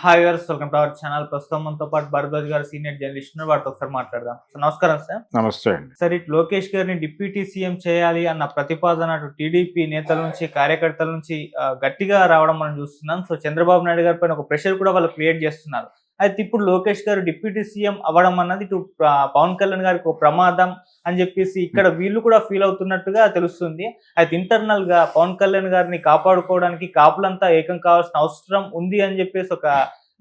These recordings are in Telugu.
Hi viewers, welcome to our channel. ప్రస్తుతం మనతో పాటు భరద్వాజ్ గారు సీనియర్ జర్నలిస్ట్ ఉన్నారు. వారితో ఒకసారి మాట్లాడదాం. నమస్కారం సార్. నమస్తే అండి. సార్, ఇటు లోకేష్ గారిని డిప్యూటీ సీఎం చేయాలి అన్న ప్రతిపాదన అటు టీడీపీ నేతల నుంచి, కార్యకర్తల నుంచి గట్టిగా రావడం మనం చూస్తున్నాం. సో చంద్రబాబు నాయుడు గారి పైన ఒక ప్రెషర్ కూడా వాళ్ళు క్రియేట్ చేస్తున్నారు. అయితే ఇప్పుడు లోకేష్ గారు డిప్యూటీ సీఎం అవ్వడం అన్నది ఇటు పవన్ కళ్యాణ్ గారికి ఒక ప్రమాదం అని చెప్పేసి ఇక్కడ వీళ్ళు కూడా ఫీల్ అవుతున్నట్టుగా తెలుస్తుంది. అయితే ఇంటర్నల్ గా పవన్ కళ్యాణ్ గారిని కాపాడుకోవడానికి కాపులంతా ఏకం కావాల్సిన అవసరం ఉంది అని చెప్పేసి ఒక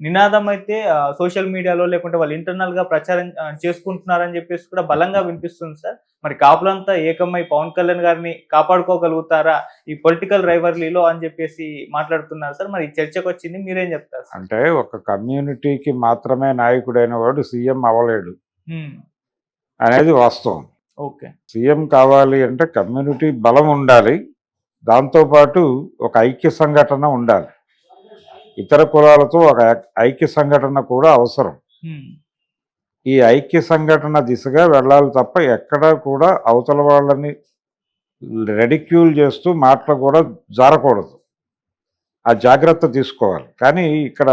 నినాదం అయితే సోషల్ మీడియాలో లేకుంటే వాళ్ళు ఇంటర్నల్ గా ప్రచారం చేసుకుంటున్నారని చెప్పేసి కూడా బలంగా వినిపిస్తుంది సార్. మరి కాపులంతా ఏకమై పవన్ కళ్యాణ్ గారిని కాపాడుకోగలుగుతారా ఈ పొలిటికల్ రైవర్లీలో అని చెప్పేసి మాట్లాడుతున్నారు సార్. మరి చర్చకు వచ్చింది, మీరేం చెప్తారు సార్? అంటే ఒక కమ్యూనిటీకి మాత్రమే నాయకుడైన వాడు సీఎం అవ్వలేడు అనేది వాస్తవం. ఓకే, సీఎం కావాలి అంటే కమ్యూనిటీ బలం ఉండాలి, దాంతోపాటు ఒక ఐక్య సంఘటన ఉండాలి. ఇతర కులాలతో ఒక ఐక్య సంఘటన కూడా అవసరం. ఈ ఐక్య సంఘటన దిశగా వెళ్ళాలి తప్ప ఎక్కడా కూడా అవతల వాళ్ళని రెడిక్యూల్ చేస్తూ మాటలు కూడా జారకూడదు. ఆ జాగ్రత్త తీసుకోవాలి. కానీ ఇక్కడ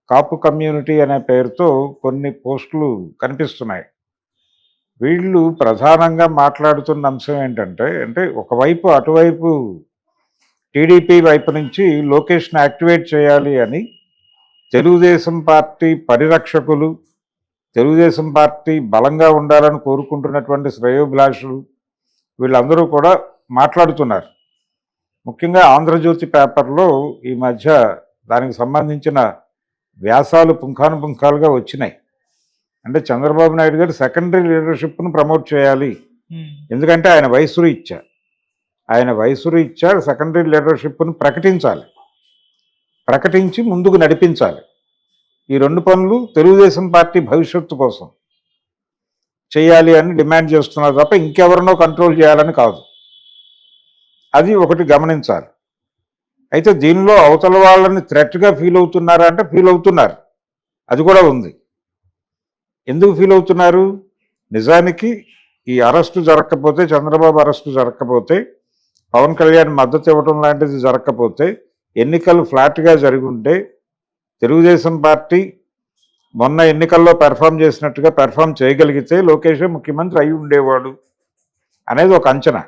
కాపు కమ్యూనిటీ అనే పేరుతో కొన్ని పోస్టులు కనిపిస్తున్నాయి. వీళ్ళు ప్రధానంగా మాట్లాడుతున్న అంశం ఏంటంటే ఒకవైపు అటువైపు టీడీపీ వైపు నుంచి లోకేష్ని యాక్టివేట్ చేయాలి అని తెలుగుదేశం పార్టీ పరిరక్షకులు, తెలుగుదేశం పార్టీ బలంగా ఉండాలని కోరుకుంటున్నటువంటి శ్రేయోభిలాషులు వీళ్ళందరూ కూడా మాట్లాడుతున్నారు. ముఖ్యంగా ఆంధ్రజ్యోతి పేపర్లో ఈ మధ్య దానికి సంబంధించిన వ్యాసాలు పుంఖానుపుంఖాలుగా వచ్చినాయి. అంటే చంద్రబాబు నాయుడు గారు సెకండరీ లీడర్షిప్ను ప్రమోట్ చేయాలి, ఎందుకంటే ఆయన వయసు ఇచ్చారు. సెకండరీ లీడర్షిప్ను ప్రకటించాలి, ప్రకటించి ముందుకు నడిపించాలి. ఈ రెండు పనులు తెలుగుదేశం పార్టీ భవిష్యత్తు కోసం చేయాలి అని డిమాండ్ చేస్తున్నారు తప్ప ఇంకెవరినో కంట్రోల్ చేయాలని కాదు. అది ఒకటి గమనించాలి. అయితే దీనిలో అవతల వాళ్ళని థ్రెట్గా ఫీల్ అవుతున్నారా అంటే ఫీల్ అవుతున్నారు, అది కూడా ఉంది. ఎందుకు ఫీల్ అవుతున్నారు? నిజానికి ఈ అరెస్టు జరగకపోతే, చంద్రబాబు అరెస్టు జరగకపోతే, పవన్ కళ్యాణ్ మద్దతు ఇవ్వడం లాంటిది జరగకపోతే, ఎన్నికలు ఫ్లాట్గా జరిగి ఉంటే తెలుగుదేశం పార్టీ మొన్న ఎన్నికల్లో పెర్ఫామ్ చేసినట్టుగా పెర్ఫామ్ చేయగలిగితే లోకేష్ ముఖ్యమంత్రి అయి ఉండేవాడు అనేది ఒక అంచనా.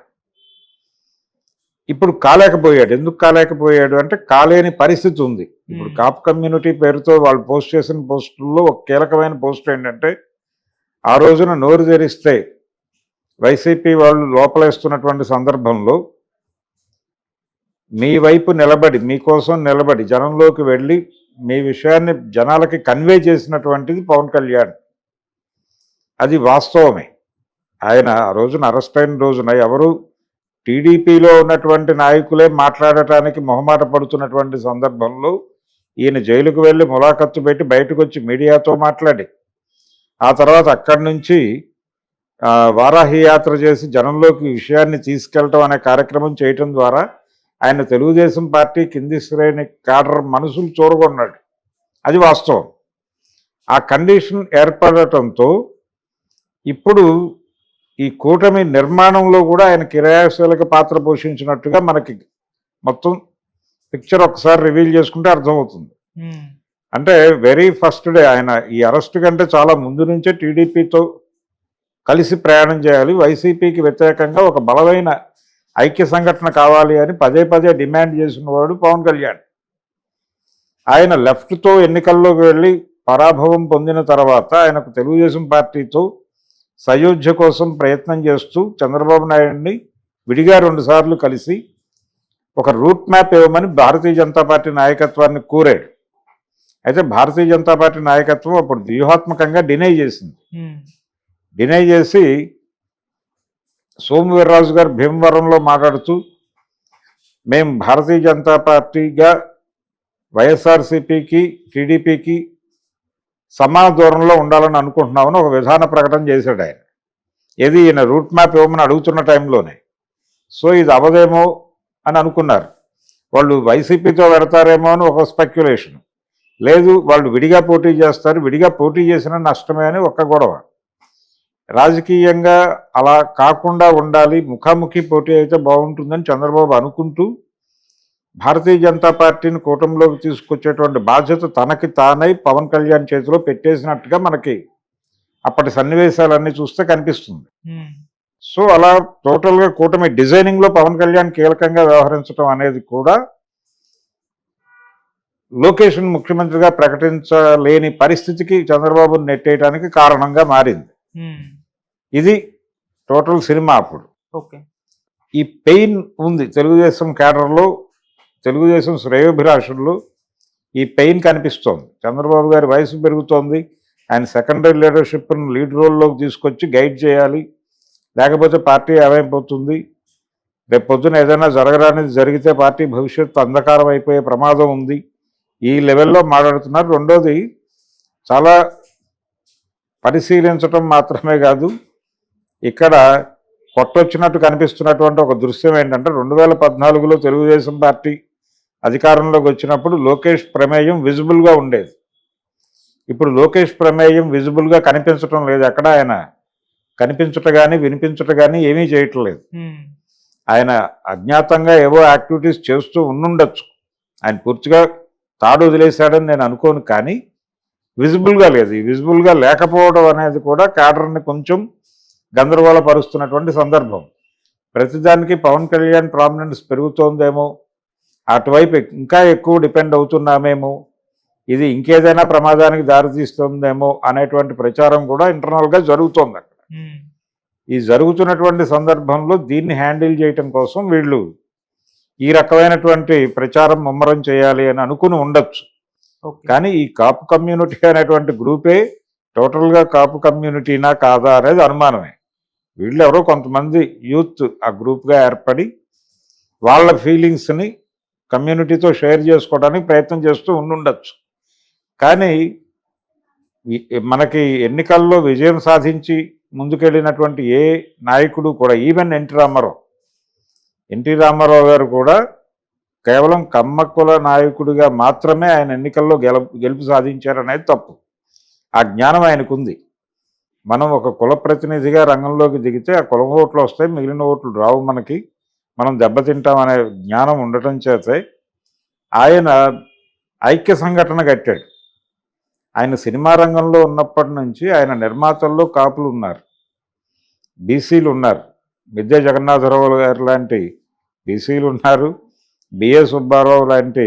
ఇప్పుడు కాలేకపోయాడు. ఎందుకు కాలేకపోయాడు అంటే కాలేని పరిస్థితి ఉంది. ఇప్పుడు కాపు కమ్యూనిటీ పేరుతో వాళ్ళు పోస్ట్ చేసిన పోస్టుల్లో ఒక కీలకమైన పోస్ట్ ఏంటంటే, ఆ రోజున నోరు తెరిస్తే వైసీపీ వాళ్ళు లోపలేస్తున్నటువంటి సందర్భంలో మీ వైపు నిలబడి, మీకోసం నిలబడి, జనంలోకి వెళ్ళి మీ విషయాన్ని జనాలకి కన్వే చేసినటువంటిది పవన్ కళ్యాణ్. అది వాస్తవమే. ఆయన ఆ రోజున అరెస్ట్ అయిన రోజున ఎవరు టీడీపీలో ఉన్నటువంటి నాయకులే మాట్లాడటానికి మొహమాట పడుతున్నటువంటి సందర్భంలో ఈయన జైలుకు వెళ్ళి ములాఖత్తు పెట్టి బయటకు వచ్చి మీడియాతో మాట్లాడి, ఆ తర్వాత అక్కడి నుంచి వారాహి యాత్ర చేసి జనంలోకి విషయాన్ని తీసుకెళ్ళటం అనే కార్యక్రమం చేయటం ద్వారా ఆయన తెలుగుదేశం పార్టీ కింది శ్రేణి కాడర్ మనసులు చూరగొన్నాడు. అది వాస్తవం. ఆ కండిషన్ ఏర్పడటంతో ఇప్పుడు ఈ కూటమి నిర్మాణంలో కూడా ఆయన క్రియాశీలక పాత్ర పోషించినట్టుగా మనకి మొత్తం పిక్చర్ ఒకసారి రివీల్ చేసుకుంటే అర్థమవుతుంది. అంటే వెరీ ఫస్ట్ డే ఆయన ఈ అరెస్ట్ కంటే చాలా ముందు నుంచే టీడీపీతో కలిసి ప్రయాణం చేయాలి, వైసీపీకి వ్యతిరేకంగా ఒక బలమైన ఐక్య సంఘటన కావాలి అని పదే పదే డిమాండ్ చేసినవాడు పవన్ కళ్యాణ్. ఆయన లెఫ్ట్తో ఎన్నికల్లోకి వెళ్ళి పరాభవం పొందిన తర్వాత ఆయనకు తెలుగుదేశం పార్టీతో సయోధ్య కోసం ప్రయత్నం చేస్తూ చంద్రబాబు నాయుడిని విడిగా 2 సార్లు కలిసి ఒక రూట్ మ్యాప్ ఇవ్వమని భారతీయ జనతా పార్టీ నాయకత్వాన్ని కోరాడు. అయితే భారతీయ జనతా పార్టీ నాయకత్వం అప్పుడు వ్యూహాత్మకంగా డినై చేసింది. డినై చేసి సోము వీర్రాజు గారు భీమవరంలో మాట్లాడుతూ, మేము భారతీయ జనతా పార్టీగా వైఎస్ఆర్సీపీకి టీడీపీకి సమాన దూరంలో ఉండాలని అనుకుంటున్నామని ఒక విధాన ప్రకటన చేశాడు ఆయన. ఏది ఈయన రూట్ మ్యాప్ ఇవ్వమని అడుగుతున్న టైంలోనే. సో ఇది అవదేమో అని అనుకున్నారు వాళ్ళు. వైసీపీతో పెడతారేమో అని ఒక స్పెక్యులేషన్. లేదు, వాళ్ళు విడిగా పోటీ చేస్తారు, విడిగా పోటీ చేసిన నష్టమే అని ఒక గొడవ. రాజకీయంగా అలా కాకుండా ఉండాలి, ముఖాముఖి పోటీ అయితే బాగుంటుందని చంద్రబాబు అనుకుంటూ భారతీయ జనతా పార్టీని కూటమిలోకి తీసుకొచ్చేటువంటి బాధ్యత తనకి తానై పవన్ కళ్యాణ్ చేతిలో పెట్టేసినట్టుగా మనకి అప్పటి సన్నివేశాలన్నీ చూస్తే కనిపిస్తుంది. సో అలా టోటల్గా కూటమి డిజైనింగ్లో పవన్ కళ్యాణ్ కీలకంగా వ్యవహరించడం అనేది కూడా లోకేష్ను ముఖ్యమంత్రిగా ప్రకటించలేని పరిస్థితికి చంద్రబాబును నెట్టేయడానికి కారణంగా మారింది. ఇది టోటల్ సినిమా. అప్పుడు ఓకే, ఈ పెయిన్ ఉంది తెలుగుదేశం క్యాడర్లో, తెలుగుదేశం శ్రేయోభిలాషుల్లో ఈ పెయిన్ కనిపిస్తోంది. చంద్రబాబు గారి వయసు పెరుగుతోంది, ఆయన సెకండరీ లీడర్షిప్ను లీడ్ రోల్లోకి తీసుకొచ్చి గైడ్ చేయాలి, లేకపోతే పార్టీ ఏమైపోతుంది, రేపు పొద్దున ఏదైనా జరగరానిది జరిగితే పార్టీ భవిష్యత్తు అంధకారం అయిపోయే ప్రమాదం ఉంది, ఈ లెవెల్లో మాట్లాడుతున్నారు. రెండోది, చాలా పరిశీలించటం మాత్రమే కాదు, ఇక్కడ కొట్టొచ్చినట్టు కనిపిస్తున్నటువంటి ఒక దృశ్యం ఏంటంటే 2014లో తెలుగుదేశం పార్టీ అధికారంలోకి వచ్చినప్పుడు లోకేష్ ప్రమేయం విజిబుల్గా ఉండేది. ఇప్పుడు లోకేష్ ప్రమేయం విజిబుల్గా కనిపించటం లేదు. ఎక్కడ ఆయన కనిపించట కానీ వినిపించట కానీ ఏమీ చేయటం లేదు. ఆయన అజ్ఞాతంగా ఏవో యాక్టివిటీస్ చేస్తూ ఉండుండొచ్చు, ఆయన పూర్తిగా తాడు వదిలేశాడని నేను అనుకోను, కానీ విజిబుల్గా లేదు. ఈ విజిబుల్గా లేకపోవడం అనేది కూడా క్యాడర్ని కొంచెం గందరగోళపరుస్తున్నటువంటి సందర్భం. ప్రతిదానికి పవన్ కళ్యాణ్ ప్రామినెన్స్ పెరుగుతోందేమో, అటువైపు ఇంకా ఎక్కువ డిపెండ్ అవుతున్నామేమో, ఇది ఇంకేదైనా ప్రమాదానికి దారితీస్తుందేమో అనేటువంటి ప్రచారం కూడా ఇంటర్నల్గా జరుగుతోంది అక్కడ. ఈ జరుగుతున్నటువంటి సందర్భంలో దీన్ని హ్యాండిల్ చేయటం కోసం వీళ్ళు ఈ రకమైనటువంటి ప్రచారం ముమ్మరం చేయాలి అని అనుకుని ఉండొచ్చు. కానీ ఈ కాపు కమ్యూనిటీ అనేటువంటి గ్రూపే టోటల్గా కాపు కమ్యూనిటీనా కాదా అనేది అనుమానమే. వీళ్ళు ఎవరో కొంతమంది యూత్ ఆ గ్రూప్గా ఏర్పడి వాళ్ళ ఫీలింగ్స్ని కమ్యూనిటీతో షేర్ చేసుకోవడానికి ప్రయత్నం చేస్తూ ఉండుండొచ్చు. కానీ మనకి ఎన్నికల్లో విజయం సాధించి ముందుకెళ్ళినటువంటి ఏ నాయకుడు కూడా, ఈవెన్ ఎన్టీ రామారావు గారు కూడా కేవలం కమ్మక్కుల నాయకుడిగా మాత్రమే ఆయన ఎన్నికల్లో గెలుపు సాధించారనేది తప్పు. ఆ జ్ఞానం ఆయనకుంది. మనం ఒక కుల ప్రతినిధిగా రంగంలోకి దిగితే ఆ కులం ఓట్లు వస్తాయి, మిగిలిన ఓట్లు రావు, మనం దెబ్బతింటామనే జ్ఞానం ఉండటం చేతే ఆయన ఐక్య సంఘటన కట్టాడు. ఆయన సినిమా రంగంలో ఉన్నప్పటి నుంచి ఆయన నిర్మాతల్లో కాపులు ఉన్నారు, బీసీలు ఉన్నారు. మిద్దె జగన్నాథరావు గారు లాంటి బీసీలు ఉన్నారు, బిఏ సుబ్బారావు లాంటి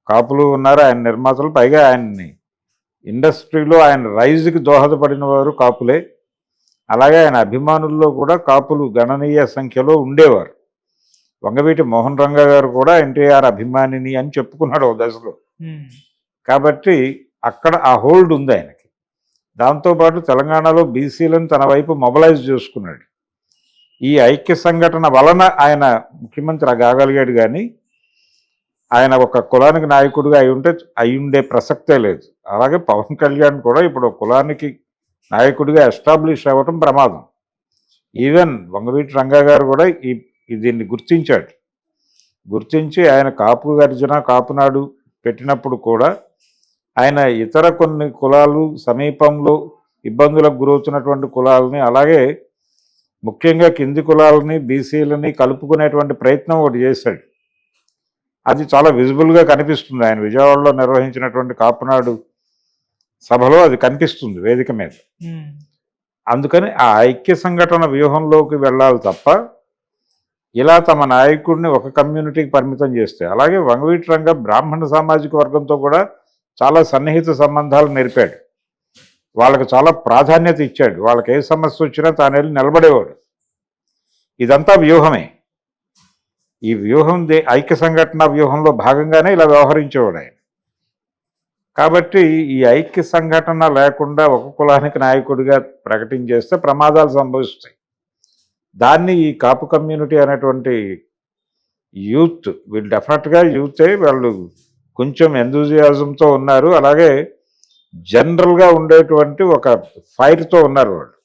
కాపులు ఉన్నారు ఆయన నిర్మాతలు. పైగా ఆయన్ని ఇండస్ట్రీలో ఆయన రైజ్కి దోహదపడిన వారు కాపులే. అలాగే ఆయన అభిమానుల్లో కూడా కాపులు గణనీయ సంఖ్యలో ఉండేవారు. వంగవీటి మోహన్ రంగా గారు కూడా ఎన్టీఆర్ అభిమానిని అని చెప్పుకున్నాడు ఓ దశలో. కాబట్టి అక్కడ ఆ హోల్డ్ ఉంది ఆయనకి. దాంతోపాటు తెలంగాణలో బీసీలను తన వైపు మొబలైజ్ చేసుకున్నాడు. ఈ ఐక్య సంఘటన వలన ఆయన ముఖ్యమంత్రి కాగలిగాడు, కానీ ఆయన ఒక కులానికి నాయకుడిగా అయ్యుండే ప్రసక్తే లేదు. అలాగే పవన్ కళ్యాణ్ కూడా ఇప్పుడు కులానికి నాయకుడిగా ఎస్టాబ్లిష్ అవ్వటం ప్రమాదం. ఈవెన్ వంగవీటి రంగా గారు కూడా దీన్ని గుర్తించి ఆయన కాపు గర్జన కాపునాడు పెట్టినప్పుడు కూడా ఆయన ఇతర కొన్ని కులాలు సమీపంలో ఇబ్బందులకు గురవుతున్నటువంటి కులాలని, అలాగే ముఖ్యంగా కింది కులాలని బీసీలని కలుపుకునేటువంటి ప్రయత్నం ఒకటి చేశాడు. అది చాలా విజిబుల్గా కనిపిస్తుంది. ఆయన విజయవాడలో నిర్వహించినటువంటి కాపునాడు సభలో అది కనిపిస్తుంది వేదిక మీద. అందుకని ఆ ఐక్య సంఘటన వ్యూహంలోకి వెళ్ళాలి తప్ప ఇలా తమ నాయకుడిని ఒక కమ్యూనిటీకి పరిమితం చేస్తే. అలాగే వంగవీటి రంగా బ్రాహ్మణ సామాజిక వర్గంతో కూడా చాలా సన్నిహిత సంబంధాలు నేర్పాడు, వాళ్ళకి చాలా ప్రాధాన్యత ఇచ్చాడు. వాళ్ళకి ఏ సమస్య వచ్చినా తాను వెళ్ళి నిలబడేవాడు. ఇదంతా వ్యూహమే. ఈ వ్యూహం ఐక్య సంఘటన వ్యూహంలో భాగంగానే ఇలా వ్యవహరించేవాడు ఆయన. కాబట్టి ఈ ఐక్య సంఘటన లేకుండా ఒక కులానికి నాయకుడిగా ప్రకటించేస్తే ప్రమాదాలు సంభవిస్తాయి. దాన్ని ఈ కాపు కమ్యూనిటీ అనేటువంటి యూత్, వీళ్ళు డెఫినెట్గా యూతే, వాళ్ళు కొంచెం ఎంతూజియాజంతో ఉన్నారు. అలాగే జనరల్గా ఉండేటువంటి ఒక ఫైర్తో ఉన్నారు వాళ్ళు.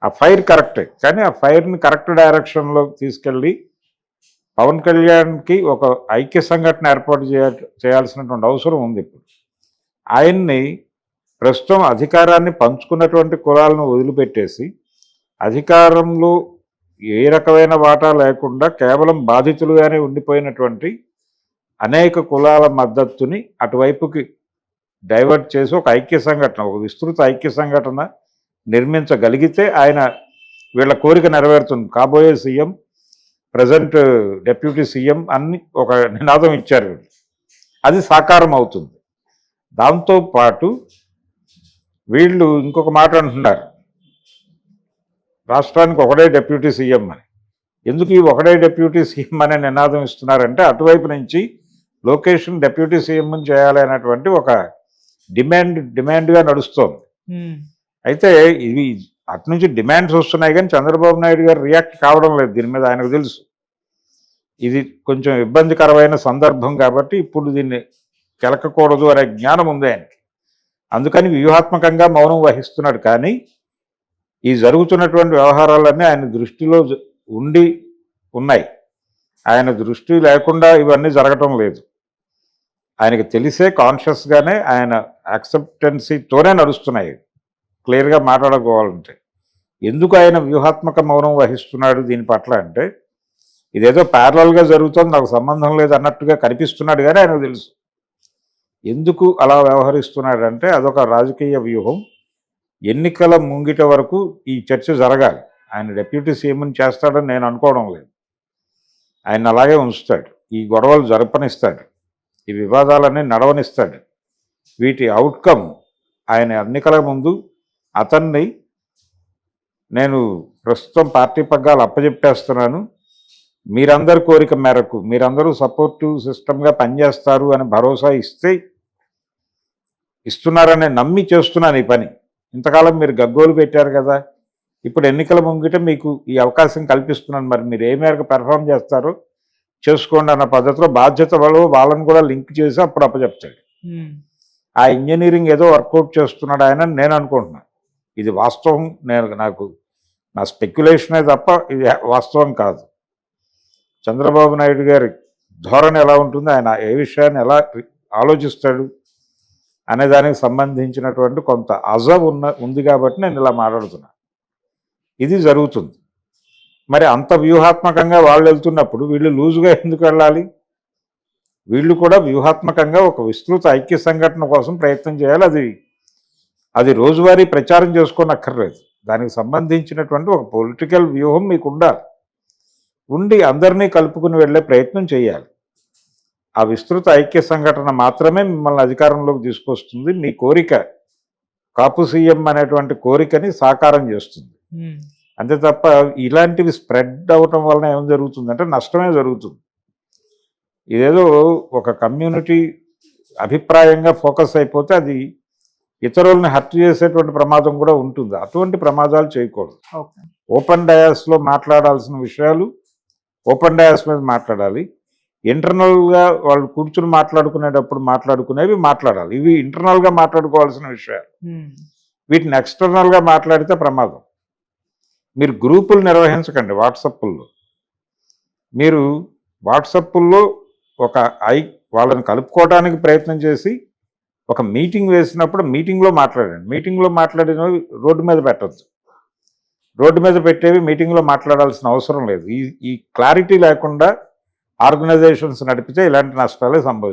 ఆ ఫైర్ కరెక్టే, కానీ ఆ ఫైర్ని కరెక్ట్ డైరెక్షన్లో తీసుకెళ్ళి పవన్ కళ్యాణ్కి ఒక ఐక్య సంఘటన ఏర్పాటు చేయాల్సినటువంటి అవసరం ఉంది. ఇప్పుడు ఆయన్ని ప్రస్తుతం అధికారాన్ని పంచుకున్నటువంటి కులాలను వదిలిపెట్టేసి అధికారంలో ఏ రకమైన వాటా లేకుండా కేవలం బాధితులుగానే ఉండిపోయినటువంటి అనేక కులాల మద్దతుని అటువైపుకి డైవర్ట్ చేసి ఒక ఐక్య సంఘటన, ఒక విస్తృత ఐక్య సంఘటన నిర్మించగలిగితే ఆయన వీళ్ళ కోరిక నెరవేరుతుంది. కాబోయే సీఎం, ప్రజెంట్ డెప్యూటీ సీఎం అన్ని ఒక నినాదం ఇచ్చారు వీళ్ళు. అది సాకారం అవుతుంది. దాంతోపాటు వీళ్ళు ఇంకొక మాట అంటున్నారు, రాష్ట్రానికి ఒకడే డెప్యూటీ సీఎం అని. ఎందుకు ఈ ఒకడే డెప్యూటీ సీఎం అనే నినాదం ఇస్తున్నారంటే అటువైపు నుంచి లోకేష్ని డెప్యూటీ సీఎం చేయాలి అనేటువంటి ఒక డిమాండ్గా నడుస్తోంది. అయితే ఇవి అటు నుంచి డిమాండ్స్ వస్తున్నాయి కానీ చంద్రబాబు నాయుడు గారు రియాక్ట్ కావడం లేదు. దీని మీద ఆయనకు తెలుసు ఇది కొంచెం ఇబ్బందికరమైన సందర్భం కాబట్టి ఇప్పుడు దీన్ని కెలకకూడదు అనే జ్ఞానం ఉంది ఆయనకి. అందుకని వ్యూహాత్మకంగా మౌనం వహిస్తున్నాడు. కానీ ఈ జరుగుతున్నటువంటి వ్యవహారాలన్నీ ఆయన దృష్టిలో ఉన్నాయి. ఆయన దృష్టి లేకుండా ఇవన్నీ జరగటం లేదు. ఆయనకు తెలిసే కాన్షియస్గానే ఆయన యాక్సెప్టెన్సీతోనే నడుస్తున్నాయి. క్లియర్గా మాట్లాడుకోవాలంటే ఎందుకు ఆయన వ్యూహాత్మక మౌనం వహిస్తున్నాడు దీని పట్ల అంటే, ఇదేదో ప్యారలల్గా జరుగుతుంది, నాకు సంబంధం లేదు అన్నట్టుగా కనిపిస్తున్నాడు. కానీ ఆయనకు తెలుసు ఎందుకు అలా వ్యవహరిస్తున్నాడంటే అదొక రాజకీయ వ్యూహం. ఎన్నికల ముంగిట వరకు ఈ చర్చ జరగాలి. ఆయన డెప్యూటీ సీఎంని చేస్తాడని నేను అనుకోవడం లేదు. ఆయన అలాగే ఉంచుతాడు, ఈ గొడవలు జరపనిస్తాడు, ఈ వివాదాలన్నీ నడవనిస్తాడు. వీటి అవుట్కమ్ ఆయన ఎన్నికల ముందు అతన్ని నేను ప్రస్తుతం పార్టీ పగ్గాలు అప్పచెప్పేస్తున్నాను, మీరందరి కోరిక మేరకు మీరందరూ సపోర్టివ్ సిస్టమ్గా పనిచేస్తారు అని భరోసా ఇస్తున్నారని నమ్మి చేస్తున్నాను ఈ పని. ఇంతకాలం మీరు గగ్గోలు పెట్టారు కదా, ఇప్పుడు ఎన్నికల ముంగిట మీకు ఈ అవకాశం కల్పిస్తున్నాను, మరి మీరు ఏ మేరకు పెర్ఫామ్ చేస్తారో చేసుకోండి అన్న పద్ధతిలో బాధ్యత వాళ్ళని కూడా లింక్ చేసి అప్పుడు అప్పచెప్తాడు. ఆ ఇంజనీరింగ్ ఏదో వర్కౌట్ చేస్తున్నాడు ఆయన నేను అనుకుంటున్నాను. ఇది వాస్తవం, నాకు నా స్పెక్యులేషనే తప్ప ఇది వాస్తవం కాదు. చంద్రబాబు నాయుడు గారి ధోరణి ఎలా ఉంటుంది, ఆయన ఏ విషయాన్ని ఎలా ఆలోచిస్తాడు అనే దానికి సంబంధించినటువంటి కొంత ఉంది కాబట్టి నేను ఇలా మాట్లాడుతున్నాను. ఇది జరుగుతుంది. మరి అంత వ్యూహాత్మకంగా వాళ్ళు వెళ్తున్నప్పుడు వీళ్ళు లూజుగా ఎందుకు వెళ్ళాలి? వీళ్ళు కూడా వ్యూహాత్మకంగా ఒక విస్తృత ఐక్య సంఘటన కోసం ప్రయత్నం చేయాలి. అది రోజువారీ ప్రచారం చేసుకోనక్కర్లేదు. దానికి సంబంధించినటువంటి ఒక పొలిటికల్ వ్యూహం మీకు ఉండి అందరినీ కలుపుకుని వెళ్ళే ప్రయత్నం చేయాలి. ఆ విస్తృత ఐక్య సంఘటన మాత్రమే మిమ్మల్ని అధికారంలోకి తీసుకొస్తుంది. మీ కోరిక కాపు సీఎం అనేటువంటి కోరికని సాకారం చేస్తుంది. అంతే తప్ప ఇలాంటివి స్ప్రెడ్ అవటం వలన ఏం జరుగుతుందంటే నష్టమే జరుగుతుంది. ఇదేదో ఒక కమ్యూనిటీ అభిప్రాయంగా ఫోకస్ అయిపోతే అది ఇతరులని హర్ట్ చేసేటువంటి ప్రమాదం కూడా ఉంటుంది. అటువంటి ప్రమాదాలు చేయకూడదు. ఓపెన్ డయాస్లో మాట్లాడాల్సిన విషయాలు ఓపెన్ డయాస్ మీద మాట్లాడాలి. ఇంటర్నల్గా వాళ్ళు కూర్చుని మాట్లాడుకునేటప్పుడు మాట్లాడుకునేవి మాట్లాడాలి. ఇవి ఇంటర్నల్గా మాట్లాడుకోవాల్సిన విషయాలు. వీటిని ఎక్స్టర్నల్గా మాట్లాడితే ప్రమాదం. మీరు గ్రూపులు నిర్వహించకండి వాట్సాప్లో. మీరు వాట్సాప్లో వాళ్ళని కలుపుకోవడానికి ప్రయత్నం చేసి ఒక మీటింగ్ వేసినప్పుడు మీటింగ్లో మాట్లాడండి. మీటింగ్లో మాట్లాడినవి రోడ్డు మీద పెట్టద్దు. రోడ్డు మీద పెట్టేవి మీటింగ్లో మాట్లాడాల్సిన అవసరం లేదు. ఈ క్లారిటీ లేకుండా ఆర్గనైజేషన్స్ నడిపితే ఇలాంటి నష్టాలే సంభవిస్తాయి.